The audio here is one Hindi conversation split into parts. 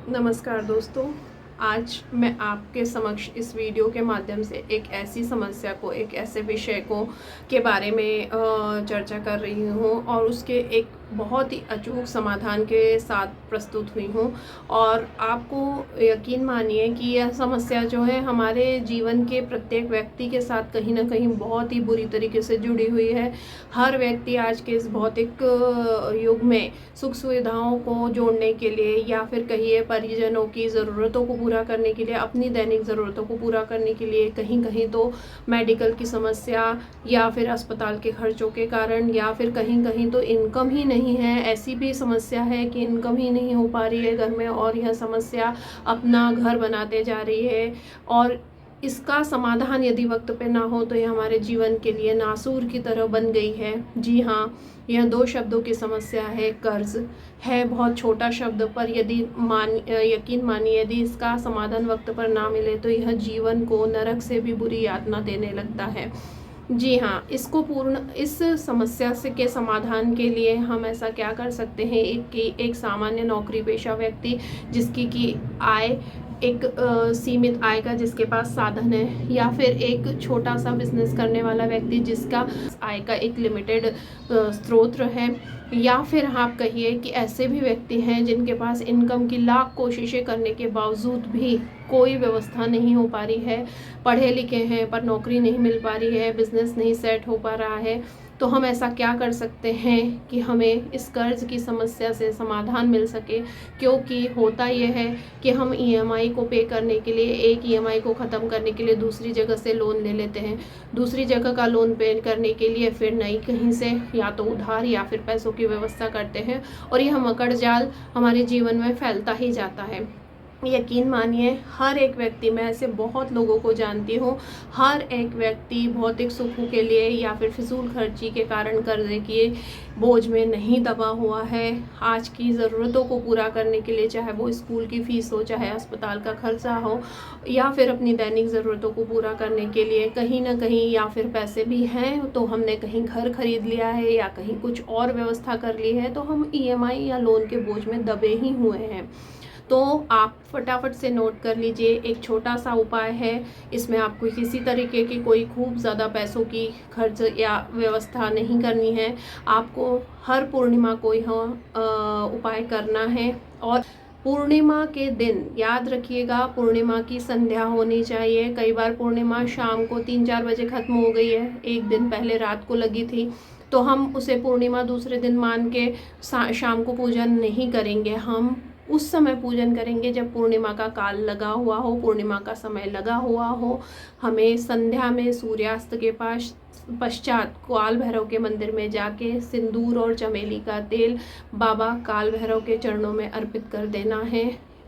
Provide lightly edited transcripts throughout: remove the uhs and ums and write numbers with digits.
नमस्कार दोस्तों, आज मैं आपके समक्ष इस वीडियो के माध्यम से एक ऐसी समस्या को, एक ऐसे विषय को के बारे में चर्चा कर रही हूँ और उसके एक बहुत ही अचूक समाधान के साथ प्रस्तुत हुई हूँ। और आपको यकीन मानिए कि यह समस्या जो है हमारे जीवन के प्रत्येक व्यक्ति के साथ कहीं ना कहीं बहुत ही बुरी तरीके से जुड़ी हुई है। हर व्यक्ति आज के इस भौतिक युग में सुख सुविधाओं को जोड़ने के लिए या फिर कहिए परिजनों की ज़रूरतों को पूरा करने के लिए, अपनी दैनिक ज़रूरतों को पूरा करने के लिए कहीं कहीं तो मेडिकल की समस्या या फिर अस्पताल के खर्चों के कारण या फिर कहीं कहीं तो इनकम ही नहीं है। ऐसी भी समस्या है कि इनकम ही नहीं हो पा रही है घर में और यह समस्या अपना घर बनाते जा रही है। और इसका समाधान यदि वक्त पे ना हो तो यह हमारे जीवन के लिए नासूर की तरह बन गई है। जी हाँ, यह 2 शब्दों की समस्या है। कर्ज है बहुत छोटा शब्द, पर यदि यकीन मानिए यदि इसका समाधान वक्त पर ना मिले तो यह जीवन को नरक से भी बुरी यातना देने लगता है। जी हाँ, इस समस्या से के समाधान के लिए हम ऐसा क्या कर सकते हैं कि एक सामान्य नौकरी पेशा व्यक्ति जिसकी की आय एक सीमित आय का, जिसके पास साधन है, या फिर एक छोटा सा बिजनेस करने वाला व्यक्ति जिसका आय का एक लिमिटेड स्रोत है, या फिर आप कहिए कि ऐसे भी व्यक्ति हैं जिनके पास इनकम की लाख कोशिशें करने के बावजूद भी कोई व्यवस्था नहीं हो पा रही है, पढ़े लिखे हैं पर नौकरी नहीं मिल पा रही है, बिजनेस नहीं सेट हो पा रहा है। तो हम ऐसा क्या कर सकते हैं कि हमें इस कर्ज की समस्या से समाधान मिल सके। क्योंकि होता यह है कि हम ईएमआई को पे करने के लिए, एक ईएमआई को ख़त्म करने के लिए दूसरी जगह से लोन ले लेते हैं, दूसरी जगह का लोन पे करने के लिए फिर नई कहीं से या तो उधार या फिर पैसों की व्यवस्था करते हैं और यह मकड़ जाल हमारे जीवन में फैलता ही जाता है। यकीन मानिए हर एक व्यक्ति, मैं ऐसे बहुत लोगों को जानती हूँ, हर एक व्यक्ति भौतिक सुखों के लिए या फिर फिजूल खर्ची के कारण कर्जे के बोझ में नहीं दबा हुआ है। आज की ज़रूरतों को पूरा करने के लिए, चाहे वो स्कूल की फ़ीस हो, चाहे अस्पताल का खर्चा हो, या फिर अपनी दैनिक ज़रूरतों को पूरा करने के लिए कहीं ना कहीं या फिर पैसे भी हैं तो हमने कहीं घर खरीद लिया है या कहीं कुछ और व्यवस्था कर ली है, तो हम ईएमआई या लोन के बोझ में दबे ही हुए हैं। तो आप फटाफट से नोट कर लीजिए, एक छोटा सा उपाय है। इसमें आपको किसी तरीके की कोई खूब ज़्यादा पैसों की खर्च या व्यवस्था नहीं करनी है। आपको हर पूर्णिमा को यह उपाय करना है। और पूर्णिमा के दिन याद रखिएगा, पूर्णिमा की संध्या होनी चाहिए। कई बार पूर्णिमा शाम को 3-4 बजे ख़त्म हो गई है, एक दिन पहले रात को लगी थी, तो हम उसे पूर्णिमा दूसरे दिन मान के शाम को पूजन नहीं करेंगे। हम उस समय पूजन करेंगे जब पूर्णिमा का काल लगा हुआ हो, पूर्णिमा का समय लगा हुआ हो। हमें संध्या में सूर्यास्त के पश्चात काल भैरव के मंदिर में जाके सिंदूर और चमेली का तेल बाबा काल भैरव के चरणों में अर्पित कर देना है।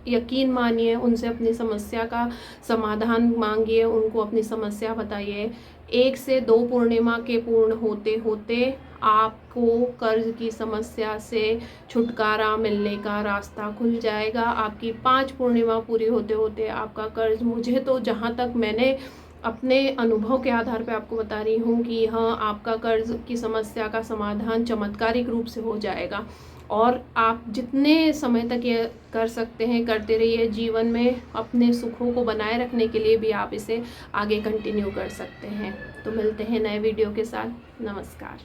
यकीन मानिए, उनसे अपनी समस्या का समाधान मांगिए, उनको अपनी समस्या बताइए। 1 से 2 पूर्णिमा के पूर्ण होते होते आपको कर्ज की समस्या से छुटकारा मिलने का रास्ता खुल जाएगा। आपकी 5 पूर्णिमा पूरी होते होते आपका कर्ज, मुझे तो जहाँ तक मैंने अपने अनुभव के आधार पे आपको बता रही हूँ कि हाँ, आपका कर्ज की समस्या का समाधान चमत्कारिक रूप से हो जाएगा। और आप जितने समय तक ये कर सकते हैं करते रहिए। जीवन में अपने सुखों को बनाए रखने के लिए भी आप इसे आगे कंटिन्यू कर सकते हैं। तो मिलते हैं नए वीडियो के साथ। नमस्कार।